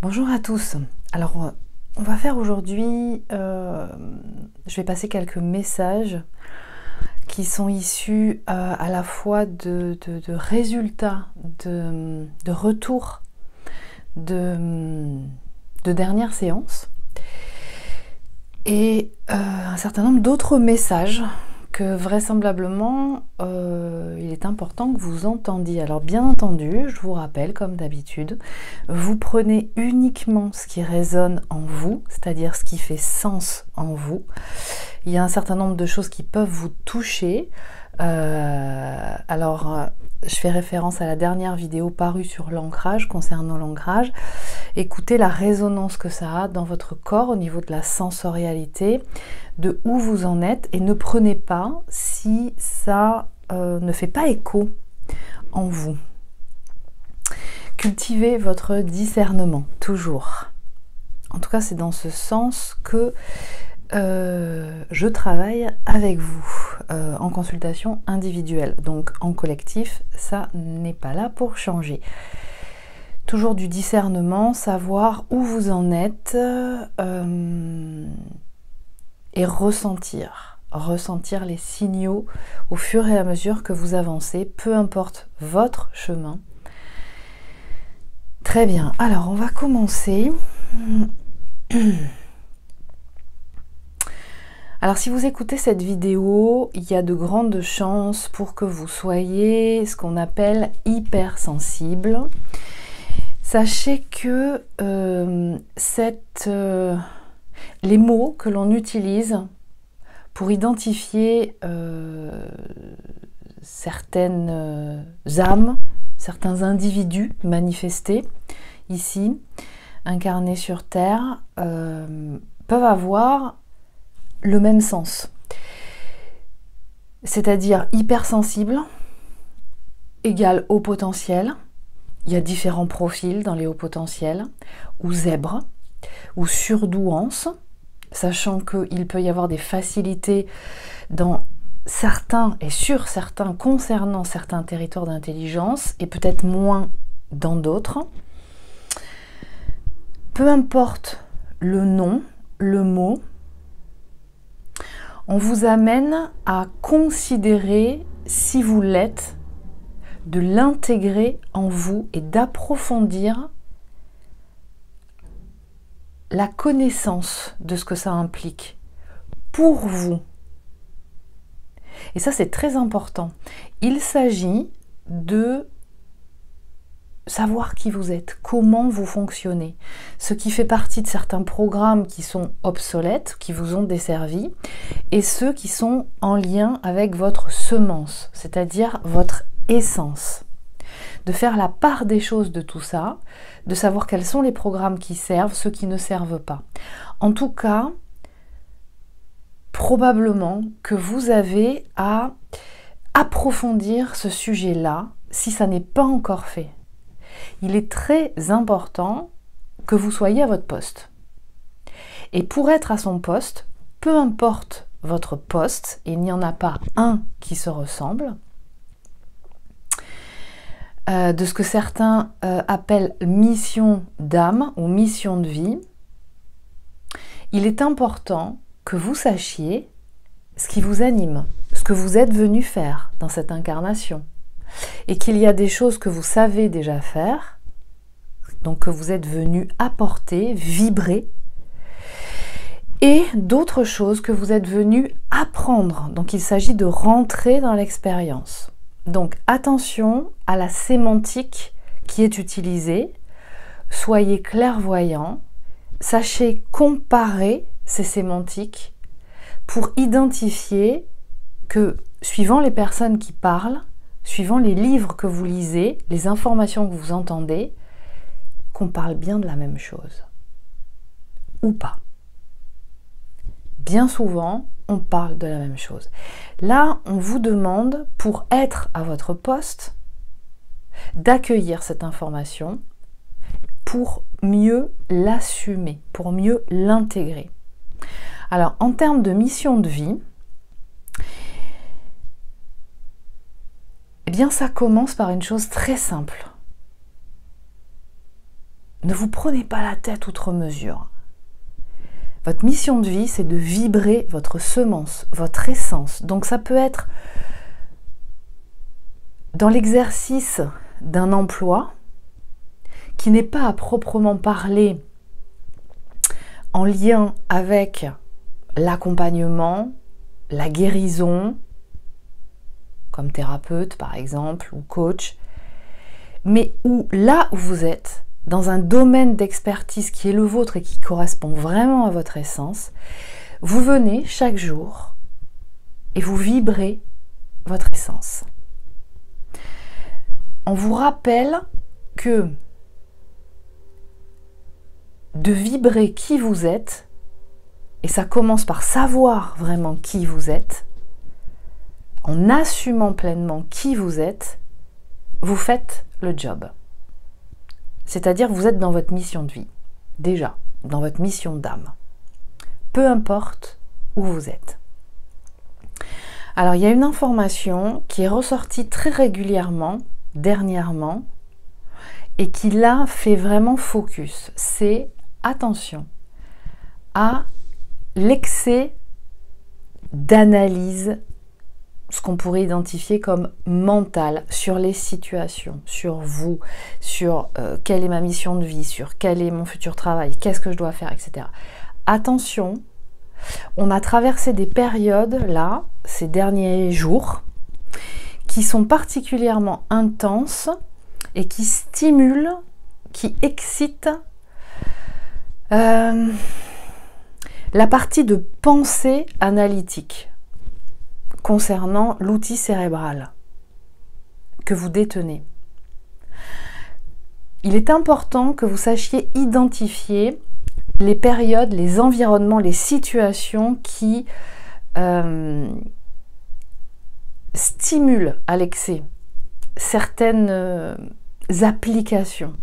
Bonjour à tous. Alors, on va faire aujourd'hui, je vais passer quelques messages qui sont issus à la fois de résultats, de retours de dernières séances et un certain nombre d'autres messages que vraisemblablement il est important que vous entendiez. Alors bien entendu, je vous rappelle comme d'habitude, vous prenez uniquement ce qui résonne en vous, c'est-à-dire ce qui fait sens en vous. Il y a un certain nombre de choses qui peuvent vous toucher. Je fais référence à la dernière vidéo parue sur l'ancrage, concernant l'ancrage. Écoutez la résonance que ça a dans votre corps au niveau de la sensorialité, de où vous en êtes, et ne prenez pas si ça ne fait pas écho en vous. Cultivez votre discernement, toujours. En tout cas, c'est dans ce sens que je travaille avec vous en consultation individuelle. Donc en collectif, ça n'est pas là pour changer. Toujours du discernement, savoir où vous en êtes et ressentir les signaux au fur et à mesure que vous avancez, peu importe votre chemin. Très bien, alors on va commencer. Alors si vous écoutez cette vidéo, il y a de grandes chances pour que vous soyez ce qu'on appelle hypersensible. Sachez que les mots que l'on utilise pour identifier certaines âmes, certains individus manifestés ici, incarnés sur Terre, peuvent avoir le même sens. C'est-à-dire hypersensible égale haut potentiel. Il y a différents profils dans les hauts potentiels, ou zèbre, ou surdouance, sachant qu'il peut y avoir des facilités dans certains et sur certains concernant certains territoires d'intelligence, et peut-être moins dans d'autres. Peu importe le nom, le mot, on vous amène à considérer, si vous l'êtes, de l'intégrer en vous et d'approfondir la connaissance de ce que ça implique pour vous. Et ça, c'est très important. Il s'agit de savoir qui vous êtes, comment vous fonctionnez, ce qui fait partie de certains programmes qui sont obsolètes, qui vous ont desservi, et ceux qui sont en lien avec votre semence, c'est-à-dire votre essence. De faire la part des choses de tout ça, de savoir quels sont les programmes qui servent, ceux qui ne servent pas. En tout cas, probablement que vous avez à approfondir ce sujet-là si ça n'est pas encore fait. Il est très important que vous soyez à votre poste. Et pour être à son poste, peu importe votre poste, et il n'y en a pas un qui se ressemble, de ce que certains appellent mission d'âme ou mission de vie, il est important que vous sachiez ce qui vous anime, ce que vous êtes venu faire dans cette incarnation. Et qu'il y a des choses que vous savez déjà faire, donc que vous êtes venu apporter, vibrer, et d'autres choses que vous êtes venu apprendre. Donc il s'agit de rentrer dans l'expérience. Donc attention à la sémantique qui est utilisée, soyez clairvoyants, sachez comparer ces sémantiques pour identifier que, suivant les personnes qui parlent, suivant les livres que vous lisez, les informations que vous entendez, qu'on parle bien de la même chose. Ou pas. Bien souvent, on parle de la même chose. Là, on vous demande, pour être à votre poste, d'accueillir cette information pour mieux l'assumer, pour mieux l'intégrer. Alors, en termes de mission de vie, eh bien, ça commence par une chose très simple. ne vous prenez pas la tête outre mesure. Votre mission de vie, c'est de vibrer votre semence, votre essence. Donc ça peut être dans l'exercice d'un emploi qui n'est pas à proprement parler en lien avec l'accompagnement, la guérison, comme thérapeute par exemple, ou coach, mais où là où vous êtes, dans un domaine d'expertise qui est le vôtre et qui correspond vraiment à votre essence, vous venez chaque jour et vous vibrez votre essence. On vous rappelle que de vibrer qui vous êtes, et ça commence par savoir vraiment qui vous êtes, en assumant pleinement qui vous êtes, vous faites le job. C'est-à-dire que vous êtes dans votre mission de vie, déjà, dans votre mission d'âme. Peu importe où vous êtes. Alors, il y a une information qui est ressortie très régulièrement, dernièrement, et qui là fait vraiment focus. C'est attention à l'excès d'analyse, ce qu'on pourrait identifier comme mental, sur les situations, sur vous, sur quelle est ma mission de vie, sur quel est mon futur travail, qu'est-ce que je dois faire, etc. Attention, on a traversé des périodes, là, ces derniers jours, qui sont particulièrement intenses et qui stimulent, qui excitent la partie de pensée analytique concernant l'outil cérébral que vous détenez. Il est important que vous sachiez identifier les périodes, les environnements, les situations qui stimulent à l'excès certaines applications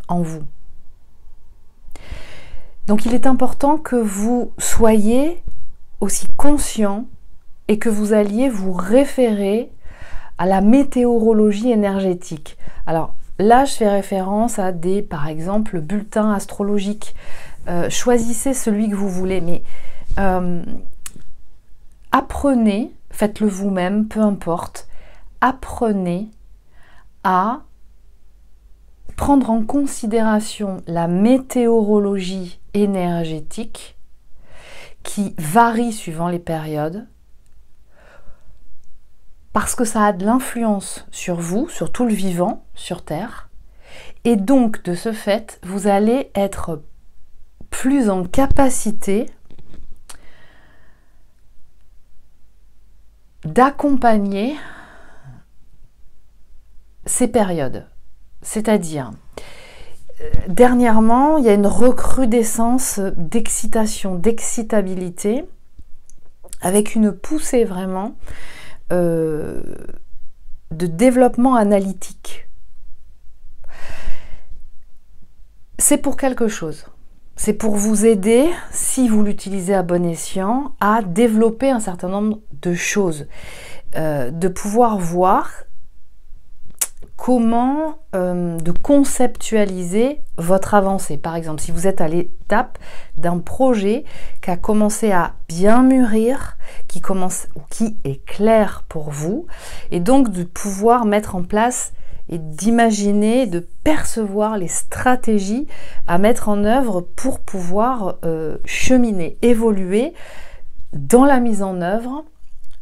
en vous. Donc il est important que vous soyez aussi conscient et que vous alliez vous référer à la météorologie énergétique. Alors là, je fais référence à des, par exemple, bulletins astrologiques. Choisissez celui que vous voulez, mais apprenez, faites-le vous-même, peu importe, apprenez à prendre en considération la météorologie énergétique qui varie suivant les périodes, parce que ça a de l'influence sur vous, sur tout le vivant sur Terre, et donc de ce fait, vous allez être plus en capacité d'accompagner ces périodes. C'est-à-dire, dernièrement, il y a une recrudescence d'excitation, d'excitabilité, avec une poussée vraiment de développement analytique. C'est pour quelque chose. C'est pour vous aider, si vous l'utilisez à bon escient, à développer un certain nombre de choses, de pouvoir voir comment de conceptualiser votre avancée. Par exemple, si vous êtes à l'étape d'un projet qui a commencé à bien mûrir, qui est clair pour vous, et donc de pouvoir mettre en place et d'imaginer, de percevoir les stratégies à mettre en œuvre pour pouvoir cheminer, évoluer dans la mise en œuvre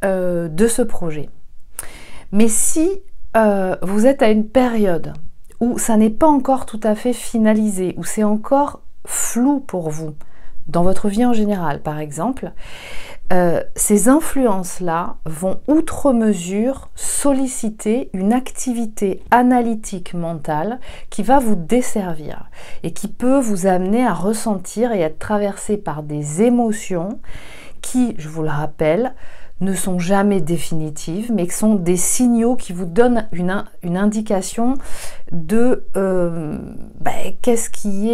de ce projet. Mais si vous êtes à une période où ça n'est pas encore tout à fait finalisé, où c'est encore flou pour vous, dans votre vie en général par exemple, ces influences-là vont outre mesure solliciter une activité analytique mentale qui va vous desservir et qui peut vous amener à ressentir et être traversé par des émotions qui, je vous le rappelle, ne sont jamais définitives, mais qui sont des signaux qui vous donnent une indication de qu'est-ce qui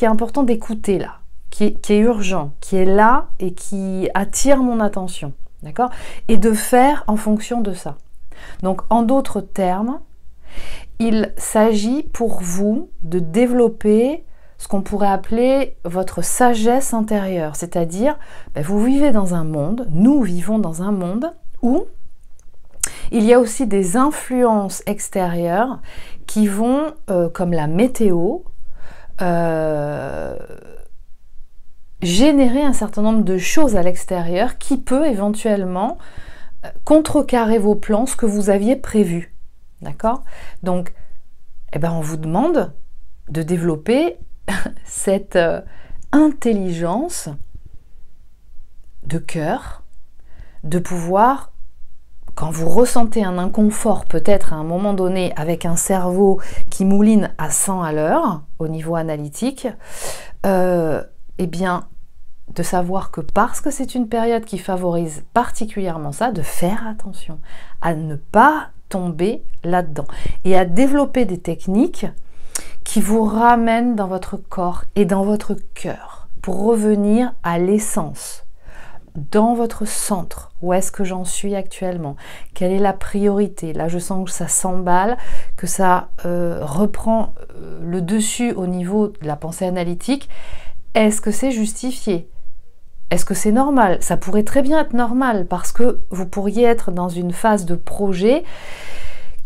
est important d'écouter là, qui est urgent, qui est là et qui attire mon attention, d'accord? Et de faire en fonction de ça. Donc, en d'autres termes, il s'agit pour vous de développer ce qu'on pourrait appeler votre sagesse intérieure. C'est-à-dire, vous vivez dans un monde, nous vivons dans un monde où il y a aussi des influences extérieures qui vont, comme la météo, générer un certain nombre de choses à l'extérieur qui peut éventuellement contrecarrer vos plans, ce que vous aviez prévu. D'accord? Donc, on vous demande de développer cette intelligence de cœur, de pouvoir, quand vous ressentez un inconfort peut-être à un moment donné avec un cerveau qui mouline à 100 à l'heure au niveau analytique, de savoir que parce que c'est une période qui favorise particulièrement ça, de faire attention à ne pas tomber là-dedans et à développer des techniques qui vous ramènent dans votre corps et dans votre cœur pour revenir à l'essence, dans votre centre. Où est-ce que j'en suis actuellement? Quelle est la priorité? Là, je sens que ça s'emballe, que ça reprend le dessus au niveau de la pensée analytique. Est-ce que c'est justifié? Est-ce que c'est normal? Ça pourrait très bien être normal parce que vous pourriez être dans une phase de projet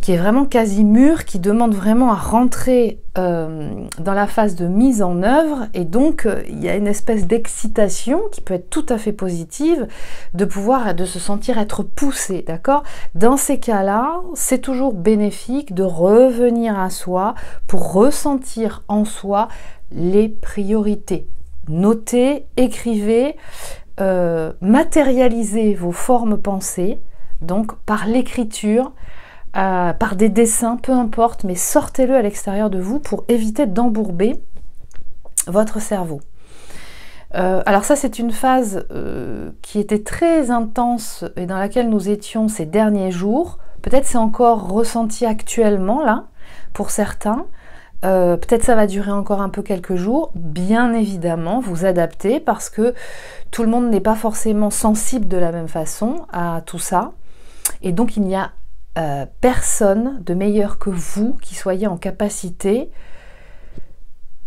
qui est vraiment quasi mûre, qui demande vraiment à rentrer dans la phase de mise en œuvre, et donc il y a une espèce d'excitation qui peut être tout à fait positive, de se sentir être poussé, d'accord? Dans ces cas-là, c'est toujours bénéfique de revenir à soi pour ressentir en soi les priorités. Notez, écrivez, matérialisez vos formes pensées, donc par l'écriture, par des dessins, peu importe, mais sortez-le à l'extérieur de vous pour éviter d'embourber votre cerveau. Alors ça, c'est une phase qui était très intense et dans laquelle nous étions ces derniers jours. Peut-être c'est encore ressenti actuellement, là, pour certains. Peut-être ça va durer encore un peu quelques jours. Bien évidemment, vous adaptez parce que tout le monde n'est pas forcément sensible de la même façon à tout ça. Et donc, il n'y a personne de meilleur que vous qui soyez en capacité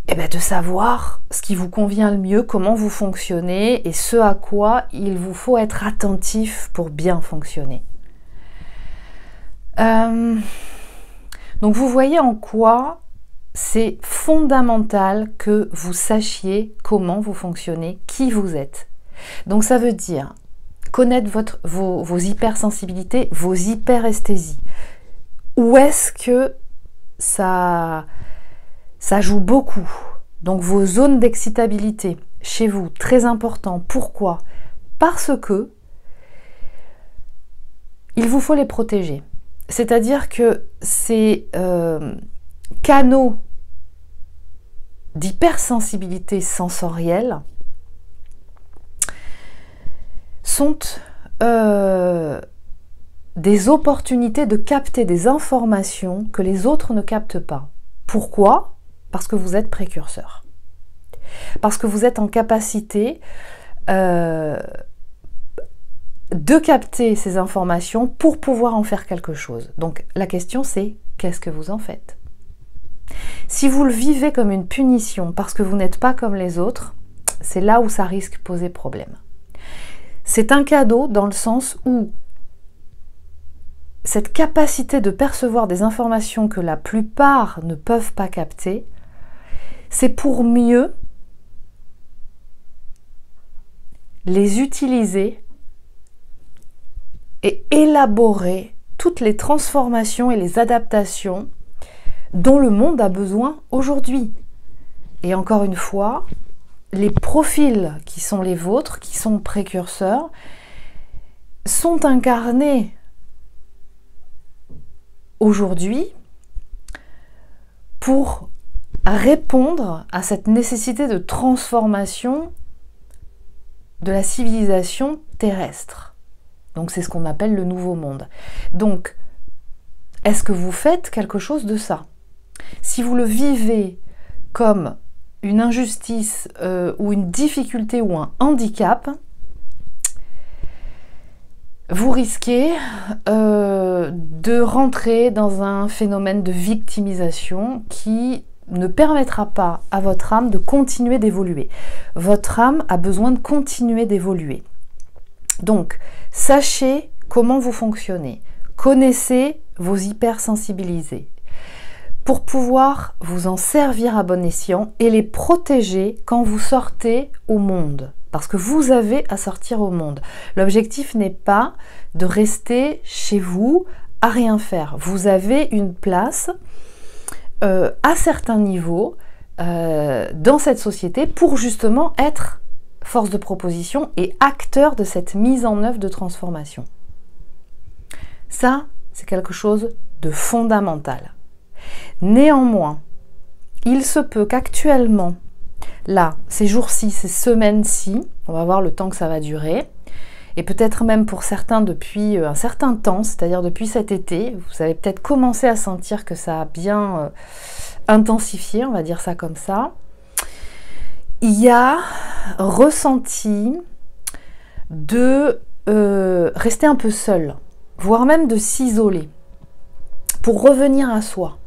de savoir ce qui vous convient le mieux, comment vous fonctionnez et ce à quoi il vous faut être attentif pour bien fonctionner. Donc vous voyez en quoi c'est fondamental que vous sachiez comment vous fonctionnez, qui vous êtes. Donc ça veut dire connaître vos hypersensibilités, vos hyperesthésies. Où est-ce que ça joue beaucoup? Donc vos zones d'excitabilité chez vous, très important. Pourquoi? Parce que il vous faut les protéger. C'est-à-dire que ces canaux d'hypersensibilité sensorielle sont des opportunités de capter des informations que les autres ne captent pas. Pourquoi? Parce que vous êtes précurseur. Parce que vous êtes en capacité de capter ces informations pour pouvoir en faire quelque chose. Donc la question c'est, qu'est-ce que vous en faites? Si vous le vivez comme une punition parce que vous n'êtes pas comme les autres, c'est là où ça risque de poser problème. C'est un cadeau dans le sens où cette capacité de percevoir des informations que la plupart ne peuvent pas capter, c'est pour mieux les utiliser et élaborer toutes les transformations et les adaptations dont le monde a besoin aujourd'hui. Et encore une fois, les profils qui sont les vôtres, qui sont précurseurs, sont incarnés aujourd'hui pour répondre à cette nécessité de transformation de la civilisation terrestre. Donc c'est ce qu'on appelle le nouveau monde. Donc, est-ce que vous faites quelque chose de ça? Si vous le vivez comme une injustice ou une difficulté ou un handicap, vous risquez de rentrer dans un phénomène de victimisation qui ne permettra pas à votre âme de continuer d'évoluer. Votre âme a besoin de continuer d'évoluer. Donc, sachez comment vous fonctionnez. Connaissez vos hypersensibilisés pour pouvoir vous en servir à bon escient et les protéger quand vous sortez au monde. Parce que vous avez à sortir au monde. L'objectif n'est pas de rester chez vous à rien faire. Vous avez une place à certains niveaux dans cette société pour justement être force de proposition et acteur de cette mise en œuvre de transformation. Ça, c'est quelque chose de fondamental. Néanmoins, il se peut qu'actuellement, là, ces jours-ci, ces semaines-ci, on va voir le temps que ça va durer, et peut-être même pour certains depuis un certain temps, c'est-à-dire depuis cet été, vous avez peut-être commencé à sentir que ça a bien intensifié, on va dire ça comme ça. Il y a ressenti de rester un peu seul, voire même de s'isoler, pour revenir à soi,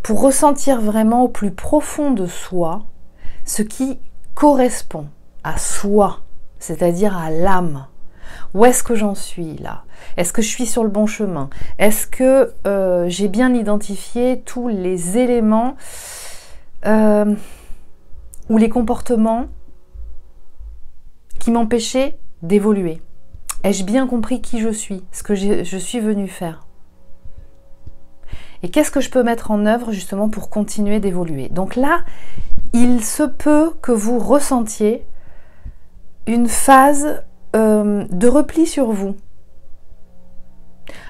pour ressentir vraiment au plus profond de soi ce qui correspond à soi, c'est-à-dire à l'âme. Où est-ce que j'en suis là? Est-ce que je suis sur le bon chemin? Est-ce que j'ai bien identifié tous les éléments ou les comportements qui m'empêchaient d'évoluer? Ai-je bien compris qui je suis, ce que je suis venue faire? Et qu'est-ce que je peux mettre en œuvre justement pour continuer d'évoluer? Donc là, il se peut que vous ressentiez une phase de repli sur vous.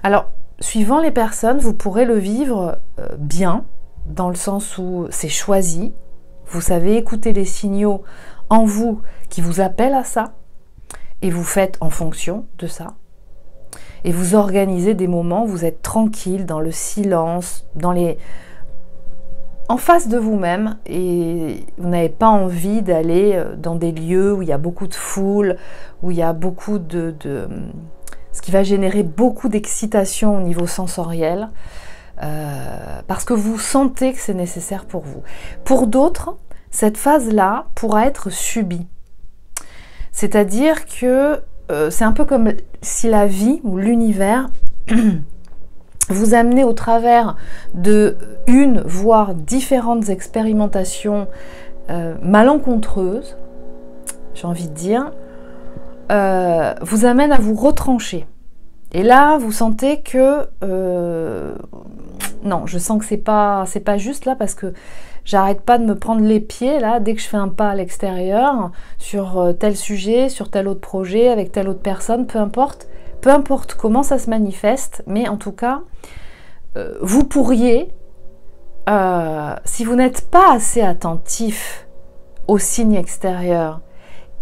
Alors, suivant les personnes, vous pourrez le vivre bien, dans le sens où c'est choisi. Vous savez écouter les signaux en vous qui vous appellent à ça, et vous faites en fonction de ça. Et vous organisez des moments où vous êtes tranquille, dans le silence, en face de vous-même, et vous n'avez pas envie d'aller dans des lieux où il y a beaucoup de foule, où il y a beaucoup ce qui va générer beaucoup d'excitation au niveau sensoriel, parce que vous sentez que c'est nécessaire pour vous. Pour d'autres, cette phase-là pourra être subie. C'est-à-dire que c'est un peu comme si la vie ou l'univers vous amenez au travers de une, voire différentes expérimentations malencontreuses, j'ai envie de dire, vous amène à vous retrancher. Et là, vous sentez que non, je sens que c'est pas juste là, parce que j'arrête pas de me prendre les pieds là dès que je fais un pas à l'extérieur sur tel sujet, sur tel autre projet, avec telle autre personne, peu importe comment ça se manifeste, mais en tout cas, vous pourriez, si vous n'êtes pas assez attentif aux signes extérieurs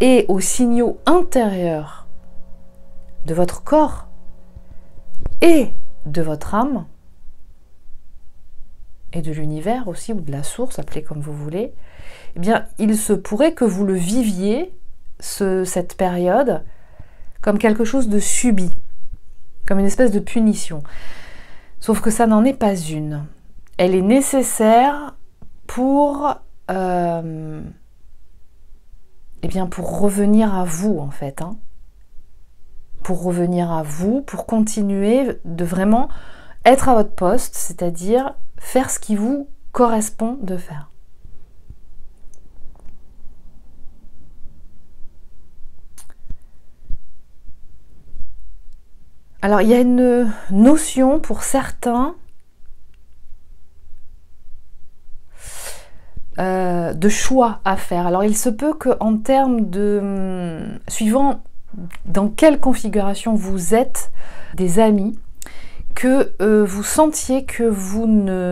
et aux signaux intérieurs de votre corps et de votre âme, et de l'univers aussi, ou de la source, appelez comme vous voulez, eh bien, il se pourrait que vous le viviez, cette période, comme quelque chose de subi, comme une espèce de punition. Sauf que ça n'en est pas une. Elle est nécessaire pour revenir à vous, en fait. Pour revenir à vous, pour continuer de vraiment être à votre poste, c'est-à-dire faire ce qui vous correspond de faire. Alors, il y a une notion pour certains de choix à faire. Alors, il se peut qu'en termes de... suivant dans quelle configuration vous êtes, des amis, que vous sentiez que vous ne